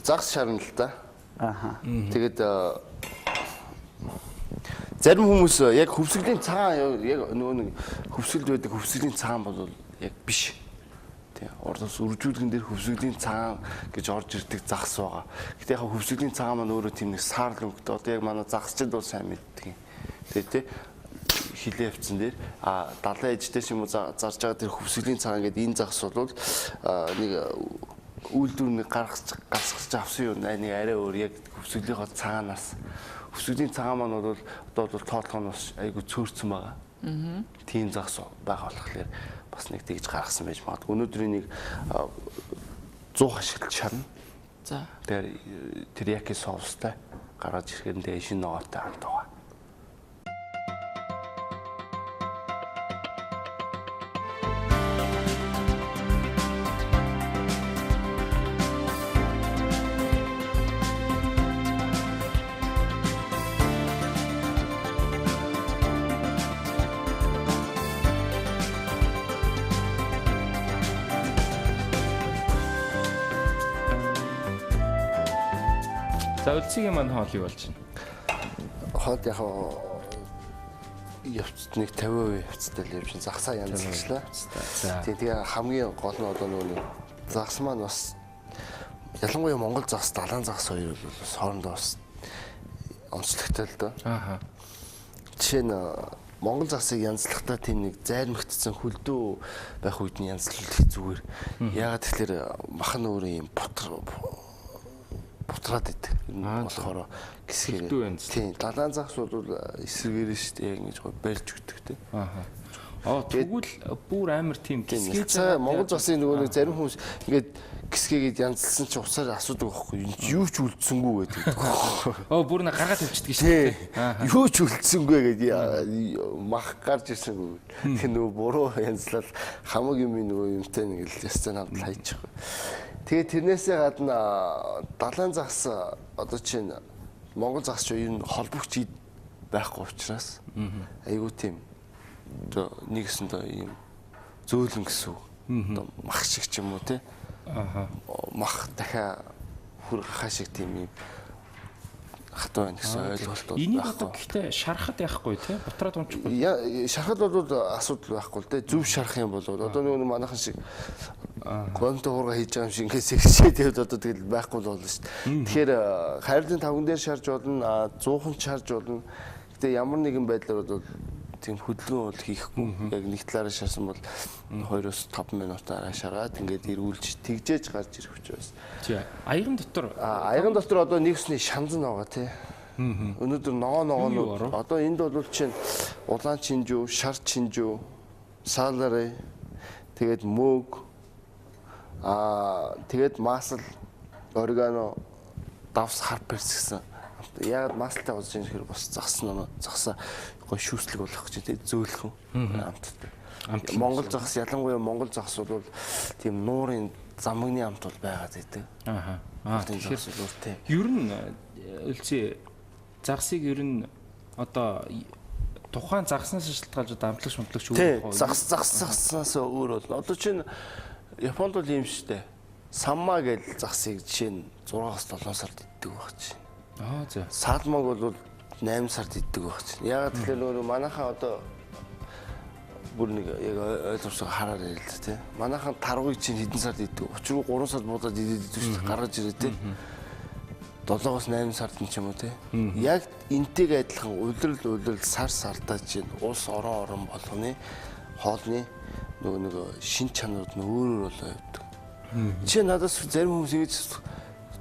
загс шарна л да. Ааха. Тэгээд зарим хүмүүс яг хөвсгөлийн цагаан яг нөгөө нэг хөвсгөлд байдаг хөвсгөлийн цагаан бол яг биш. Тий. Ордоос үржүүлгэн дээр хөвсгөлийн цагаан гэж орж ирдэг загс байгаа. Гэтэ яг хөвсгөлийн цагаан маань өөрөө тийм нэг саарлаг өнгөтэй. Одоо яг манай загсчид бол сайн мэддэг юм. Тэгээд тий хилээ явцсан дээр далайн ээждээс юм уу зарж байгаа тэр хөвсгөлийн цагаан гэдэг энэ загс бол нэг үйлдвэрний гаргаж авсан юм. Нэг арай өөр яг хөвсгөлийнхөө цагаанаас хөвсгөлийн цагаан маань бол одоо бол тоолгоноос айгу цөөрцөн байгаа. Тийм загс байгаа болохоор бас нэг тэгж гаргасан байж магадгүй. Өнөөдрийн нэг 100 хашилт шарна. За. Тэгэхээр терияки соустай гаргаж ирэхэд тэгээ шинэ ногоотой хамт байгаа. За үлцгийн маань хоол юу болж байна? Хоол яг явцд нэг 50% явцтай л явж загсаа янзлчлаа. Тэгээ хамгийн гол нь одоо нөгөө загс маань бас ялангуяа Монгол загс, далайн загс хоёр бол бас хоорондоо бас онцлогтой л доо. Ааха. Жишээ нь Монгол загсыг янзлахдаа тийм нэг зайрмагдсан хүлдүү байх үед нь янзлах зүгээр. Яагаад тэгэхээр махан өөрөө юм бутраад идэг. Болохоор гисгээр. Тийм, далайн загс бол эсрэгээр шүү дээ яг ингэж барьж өгдөг тийм. Ааха. Тэгвэл бүр амар тийм гисгээ. Монгол загсыг нөгөө нэг зарим хүмүүс ингээд гисгээгээд янзлсан чи уцаар асуудаг байхгүй юу ч үлдсэнгүй гэдэг. Бүр нэг гаргаад тавьчихдаг шүү дээ. Юу ч үлдсэнгүй гэдэг мах гарч ирсэнгүй. Тэр нөгөө буруу янзлал хамаг юм нөгөө юмтай нэг л ястаа навд хайчих. Тэгээ тэрнээсээ гадна далайн загс одоо чинь Монгол загс ч юу холбогч байхгүй учраас айгуу тийм одоо нэгэсэндээ ийм зөөлөн гэсэн үг. Одоо мах шиг ч юм уу те. Ааха. Мах дахиад хүр хаа шиг тийм юм хатуу байна гэсэн ойлголт байна. Энийг одоо гэхдээ шарахад яахгүй те. Бутраад унчихгүй. Шарахад бол асуудал байхгүй л те. Зөв шарах юм бол одоо нөгөө манайхан шиг гонтой хуурга хийж байгаа юм шиг ингээд сэгсээд одоо тэгэл байхгүй л болно шүү дээ. Тэгэхээр хайрлын тавган дээр шарж болно, 100хан шарж болно. Гэтэ ямар нэгэн байдлаар бол тийм хөдөлгөөн бол хийхгүй. Яг нэг талаараа шарсан бол 2-5 минутаараа шаргаад ингээд эргүүлж тэгжээж гарч ирэх учраас. Тий. Аяган дотор одоо нэгсний шанзан байгаа тий. Өнөөдөр ногоонууд одоо энд бол чинь улаан чинжүү, шар чинжүү, салари, тэгээд мөг тэгээд масл, орегано, давс, харперс гэсэн. Яг маслтай болж байгаа хэрэг бас загсаа гоо шүүслэг болох гэж тийм зөөлхөн амттай. Монгол загс ялангуяа Монгол загс бол тийм нуурын замгны амт бол байгаад байдаг. Ааха. Тэгэхээр ер нь үлцээ загсыг ер нь одоо тухайн загснаас шалтгаалж одоо амтлагч өөр байна. Загснаас өөр бол одоо чинь Японд бол юм шүү дээ. Самма гэж загсыг жишээ нь 6-7 сард иддэг байх чинь. За. Салмаг бол 8 сард иддэг байх чинь. Ягаад тэгэхээр нөгөө манайхаа одоо бүр нэг яг ойлгомжтой хараар ярил л тий. Манайхан таргыг чинь хэдэн сард иддэг. Учир нь 3 сард будаад идээд шүү дээ. Гаргаж ирээ тий. 7-8 сард ч юм уу тий. Яг энтэйг адилхан улирал сар сартаа чинь ус орон болгоны хоолны нөгөө шин чанарууд нь өөр болоо явдаг. Чи надаас зарим хүмүүс ингэж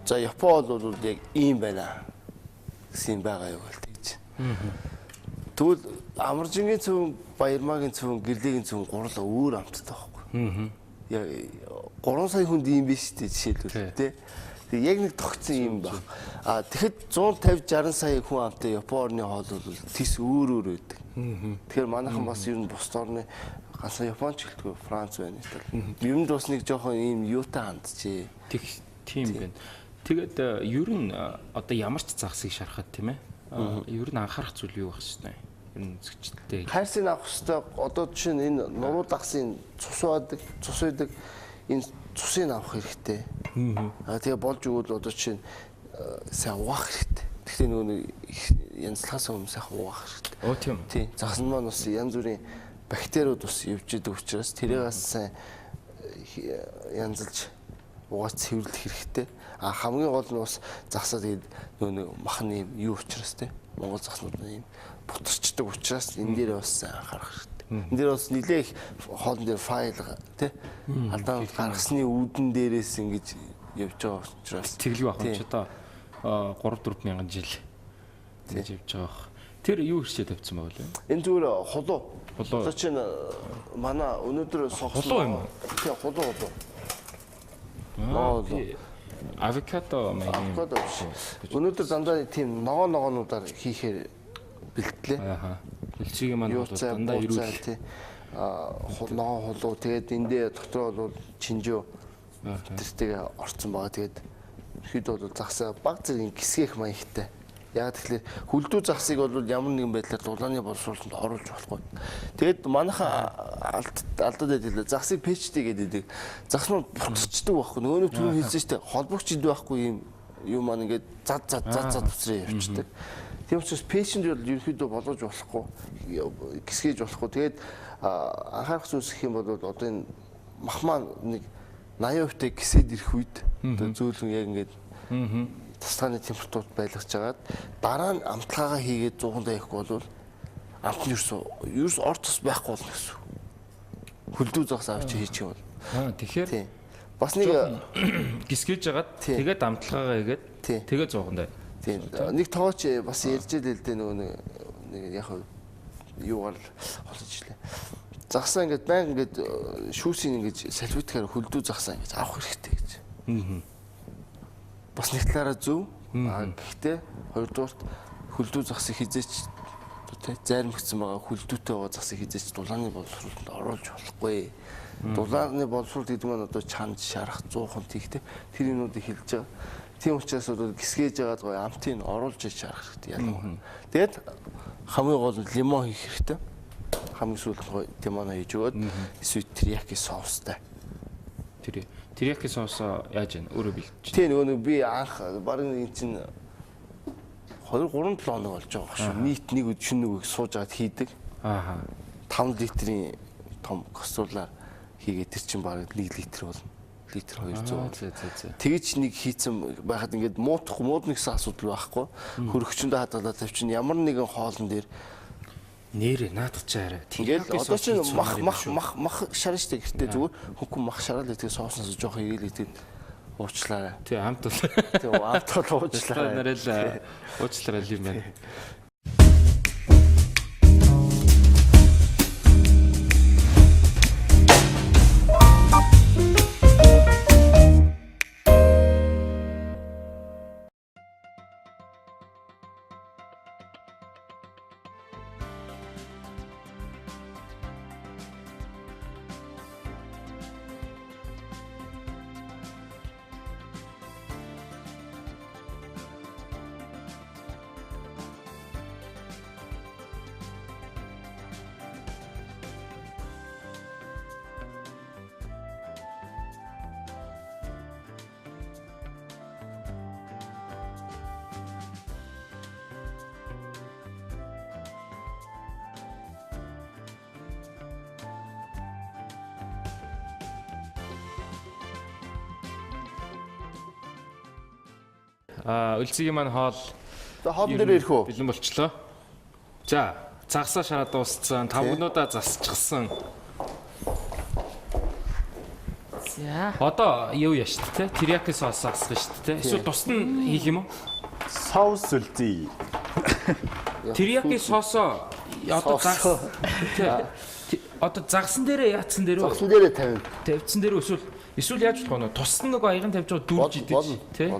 за Япон бол яг ийм байна гэсэн байгаа юу гэл тэгж. Тэгвэл Амаржингийн цөм, Баярмаагийн цөм, Гэрлийн цөм гурлаа өөр амттай байхгүй. Яг 3 сая хүнд ийм биш үү жишээлбэл тий. Тэг яг нэг тогтсон юм баг. Тэгэхэд 150-60 сая хүн амтай Япон орны хоол бол тис өөр байдаг. Тэгэхээр манайхан бас ер нь бус орны ганцхан Японч гэлтгүй Франц байна шүү дээ. Юмд бас нэг жоохон ийм юутай хандчихээ. Тийм байна. Тэгээд ер нь одоо ямар ч загсыг шарахад тийм ээ. Ер нь анхаарах зүйл юу байх вэ? Ер нь зэгчтэй. Хайрсыг авах хэрэгтэй. Одоо жишээ нь энэ нуруу дагсын цус байдаг. Энэ цусыг авах хэрэгтэй. Тэгээ болж өгвөл одоо чинь сайн угаах хэрэгтэй. Гэхдээ нөгөө янзлахаас өмнө сайхан угаах хэрэгтэй. Оо тийм. Тийм. Загсан маань бас янз бүрийн бактериуд бас явж идэг учраас тэрийг сайн янзалж угааж цэвэрлэх хэрэгтэй. А хамгийн гол нь бас загсаа тэгээд нөгөө махны юу учраас те Монгол загснууд нь юм бутарчдаг учраас энэ дээр бас анхаарах хэрэгтэй. Энэ дээр бас нэлээ их хоолн дээр файл те алдаа гаргасны үүдэн дээрээс ингэж явж байгаа учраас Тэглэг байх юм ч одоо 3-4 мянган жил тэгж явж байгаа. Тэр юу хэрчээ тавьсан байв лээ? энэ зүгээр хулуу. Хулуу. Одоо чинь манай өнөөдөр сонгосон. Хулуу юм уу? Тийм хулуу. Авокадо маягийн. Авокадо биш. Өнөөдөр дандаа тийм ногоонуудаар хийхээр бэлтлээ. Ааха. Хөлцгийн маань бол дандаа ирүүл. Тийм. Ногоон хулуу тэгээд эндээ дотор бол чинжөө тэртэйг орцсон байгаа. Тэгээд хэд бол загсаа баг зэргийн гисгэх маягтай. Яг тэгэхээр хүлдүү загсыг бол ямар нэгэн байдлаар дулааны боловсруулалтанд оруулж болохгүй. Тэгээд манайхан алдаад байлаа. Загсыг пэчтэй гэдэг. Загс нь бутцдаг байхгүй. Нөгөө нь түрүү хэлсэн шүү дээ. Холбогч ид байхгүй юм маань ингээд зад уцраа явчихдаг. Тийм учраас пэчэнд бол ерөөхдөө болгож болохгүй. Гисгэж болохгүй. Тэгээд анхаарах зүйлс гэх юм бол одоо энэ мах маань нэг 80% гисэд ирэх үед одоо зөөлөн яг ингээд тасгааны температурт байлгаж жагаад дараа нь амтлагаа хийгээд 100 даяхгүй бол амт нь ерөөс орц тус байхгүй болно гэсэн. Хүлдүү загс авч хийчих юм бол. Тэгэхээр бас нэг гисгэж жагаад тэгээд амтлагаагаа хийгээд тэгээд 100 даа. Тийм. Нэг тооч бас ярьж л дээ нөгөө нэг яг юугаар холж ирлээ. Загсаа ингээд баян ингээд шүүсийн ингээд салфеткаар хүлдүү загсаа ингээд авах хэрэгтэй гэж. Бас нэг талаараа зөв. Гэхдээ хоёрдугаарт хүлдүү загсыг хизээч зайрмагцсан байгаа хүлдүүтэй байгаа загсыг хизээч дулааны боловсруулалтанд оруулж болохгүй. Дулааны боловсруулалт гэдэг нь одоо чанд шарах 100 тийхтэй тэр юмнуудыг хэлж байгаа. Тийм учраас одоо гисгээж байгаад гоё амтыг оруулж шарах хэрэгтэй ялангуяа. Тэгээд хамгийн гол нь лимон хийх хэрэгтэй. Хамгийн сүүлд гоё лимон хийж өгөөд эсвэл терияки соустай. Терияки соус яаж вэ? Өөрөө бэлдэж. Тийм нөгөө нэг би анх барин энэ чинь 2-3 хоног болж байгаа шүү. Нийт нэг өдөр нэг сууж агаад хийдэг. 5 литрийн том каструлаар хийгээд тэр чинь бараг 1 литр болно. Литр 200. Тэгэж нэг хийцэн байхад ингээд муудах гэсэн асуудал байхгүй. Хөрөгчөндөө хадгалаад тавьчин ямар нэгэн хоолн дээр нэрээ наадах чи арай. Тэгээд одоо чинь мах шарна штэ гэртээ зүгээр хөнгөн мах шараад тэгээд сооснос жоох хийгээл тэгээд уучлаарай. Тий амт бол. Тий амт бол уучлаарай. Нарай уучлаарай юм байна. Үлцгийн маань хоол хоол дээр ирэх үү? Бэлэн болчлоо. За, загсаа шараад дууссан, тавгнуудаа засчихсан. За. Одоо юу яаш тэ? Терияки соус асгах шүү дээ. Эсвэл тусад нь хийх юм уу? Соус үлдээ. Терияки соосоо одоо загс. Одоо загсан дээрээ яатсан дээр үү? Загсан дээрээ тавьсан дээр эсвэл яаж болох вэ? Тусад нэг аяган тавьж байгаа дүүж идэж тий?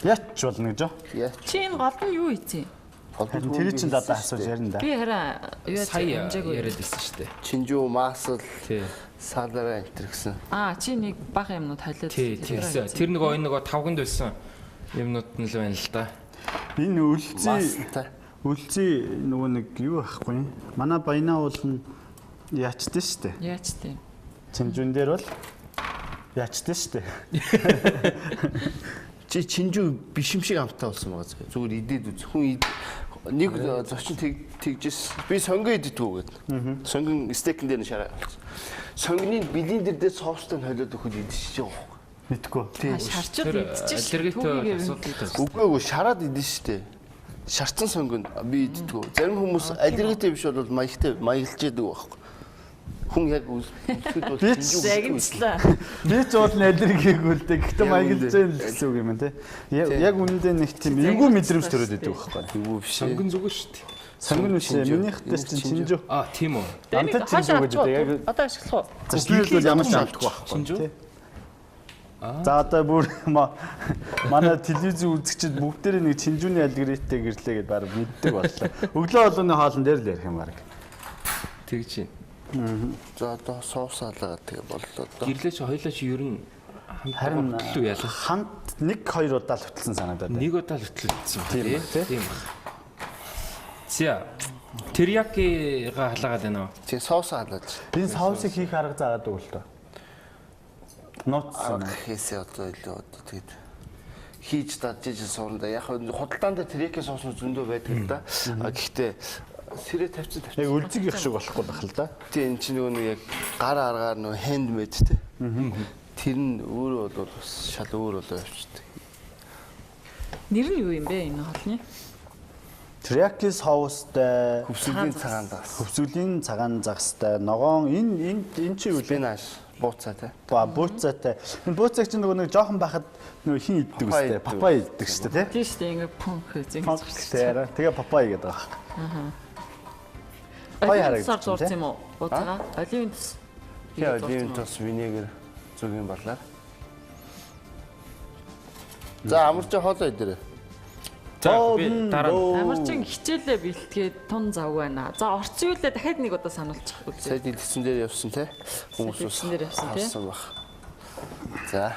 Яач болно гэж юу? Чи энэ голд нь юу ийцээ? Тэр чинь одоо асууж ярина да. Би хараа юу хэмжээгүй яриад байсан шүү дээ. Чинжүү маасл тий. Салараа энэ гэсэн. Чи нэг бага юмнууд халиад тийсэн. Тэр нөгөө тавганд байсан юмнууд нь л байна л да. Энэ үлций нөгөө нэг юу байхгүй. Манай баянаа бол яачдээ шүү дээ. Яачдээ. Чинжүүн дээр бол Яачдээ шүү дээ. Чи чинжүү биш юм шиг амттай болсон байгаа зөө. Зүгээр идээд үз. Хүн нэг зочин тэгжээс би сонгоо иддэггүй гэдэг. Сонгон стейкэн дээр нь шараа. Сонгоны бэлэн дээр соустай холиод өгөхөд идчихэж байгаа юм. Мэдгүй. Шарчууд идчихэж аллергитой асуудалтай. Үгүй шараад идэн штэ. Шарцсан сонгонд би иддэггүй. Зарим хүмүүс аллергитэй биш бол маяглж яадаг байхгүй. Хүн яг үзэхэд бол загинцлаа. Би ч бол аллергиг үлдээ. Гэхдээ маяглаж байгаа гэсэн үг юм тий. Яг үнэндээ нэг тийм эвгүй мэдрэмж төрөөд байдаг байхгүй. эвгүй биш. Сонгон зүгээр шүү дээ. Сонгон биш минийхтэй чинь чинжүү. Тийм үү. Амтад чинжүү гэж байдаг. Яг Одоо ашиглах уу? зөвхөн бол ямар ч амтгүй байхгүй. Чинжүү. За одоо бүр манай телевиз үзэгчид бүгдээрээ нэг чинжүүний алгоритмтэй гэрлээ гэдээ баг мэддэг боллоо. Өглөө болооны хоолн дээр л ярих юм баг. Тэгж чинь. За одоо соус алгаад тэгээ боллоо доо. Гэрлээч хоёлаа чи ер нь Харин хөтлөө ялах. хамт 1-2 удаа л хөтлсөн санагдаад байна. Нэг удаа л хөтлөлдсөн Тийм тийм ба, тий. тийм ба. За териякига халаагаад байна уу? Чи соус алаад. Энэ соусыг хийх арга заагаад өгөл тоо. Нууцсан. Хийсээ одоо илүү одоо тэгээд хийж дадж суурна. Яг худалдаанд тэрийкийн соус зөндөө байдаг л да. Гэхдээ сэрээ тавьсан. Яг үлзэг их шиг болохгүй байх л да. Тийм энэ чинь нөгөө нэг яг гар аргаар нөгөө хендмейд те. Тэр нь өөрөө бол бас шал өөр болоо явчихдаг. Нэр нь юу юм бэ энэ хоолны? Teriyaki соустай, Хөвсөлийн цагаан даас. хөвсгөлийн цагаан загстай, ногоон энэ чи юу вэ? Спинаш, бууцаа те. Бууцаатай. Энэ бууцааг чинь нөгөө нэг жоохон байхад нөгөө хин иддэг үстэй. Папай иддэг шүү дээ, тий? Тийм шүү дээ ингэ пунх Фокстэй. Тэгээ папай гэдэг байгаа. Папай харагдсан харагдсан дурц юм уу? Бууцаа. Оливын тус. Тэгээ оливын тос винегер зүгийн балаар. За амарч хоолой дээр. За би дараа нь Амарчин хичээлээ бэлтгээд тун зав байна. За орчин үйлээ дахиад нэг удаа сануулчих үзье. Сайд дэлгэсэн дээр явсан те. Хүмүүс дэлгэсэн дээр явсан, те. харсан баг. За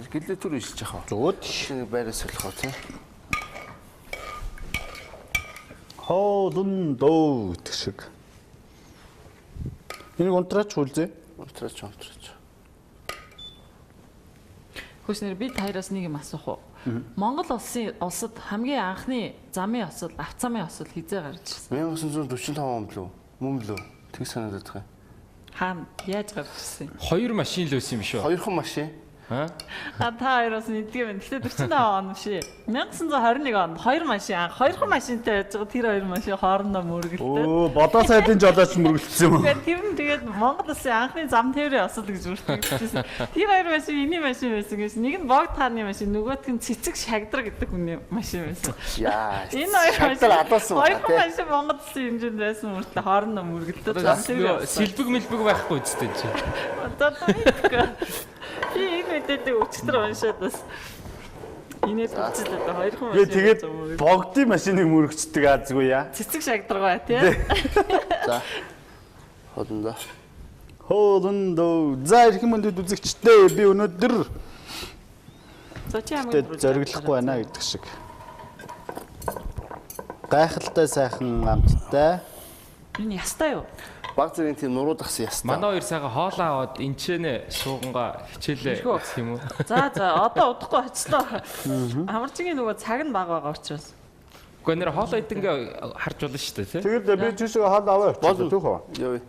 гэлээ түр ишиж яхаа. Зүгт Шинэ байраа солихоо те. хоолн доо гэдэг шиг. Энийг унтраач хүлзээ. Унтраач. Хөөснөр би таяраас нэг юм асуух уу? Монгол улсад хамгийн анхны замын осол, авцамын осол хизээ гарч ирсэн? 1945 он лөө. Мөн лөө. Тэг санагдаад байгаа. Хаана? Яаж гарч ирсэн? 2 машин л өссөн юм шүү. Хоёрхан машин. Аа? Та хоёроос нь идэх юм. Гэтэ 45 он биш. 1921 онд 2 машин, хоёрхан машинтай байж байгаа тэр 2 машин хоорондоо мөргөлтэй. Оо, бодоо сайдын жолооч мөргөлдсөн юм уу? Тэр нь тэгээд Монгол улсын анхны зам тээврийн осол гэж бүртгэжсэн. Тэр 2 машин эний машин байсан гэсэн. Нэг нь богд хааны машин, нөгөөх нь цэцэг шагдар гэдэг хүний машин байсан. Яа. Энэ 2 машин алуулсан байна хоёрхан машин Монгол улсын хэмжээнд байсан мөртлөө хоорондоо мөргөлтэй зам тээврийн осол. Сэлбэг мэлбэг байхгүй үстэй чи. Одоо мэдгүй. Би энэ мэдээдэг өчтөр уншаад бас инээд үзлээ одоо хоёрхан Гээ машин. тэгээд богдын машиныг мөргөцдөг аазгүй яа. цэцэг шагдаргаа тий. За. Ходондоо. Хоолн доо. За эрхэм мөндөд үзэгчтэй би өнөөдөр За чи хамгийн зориглохгүй байна гэдэг шиг. Гайхалтай сайхан амттай. Энэ ястай юу? Баг зэрэг тийм нуруу дагсан ястаа. Манай хоёр сайхан хоолоо аваад энчэнэ сууганга хичээлээ гэх юм уу? За одоо удахгүй очлоо. Амарчгийн нөгөө цаг нь бага байгаа учраас. Гэхдээ нэр хоолоо идэнгээ харж болно шүү дээ тий. Тэгээд би тийшээ хаал аваа. Болно. Түүх үү? Яа.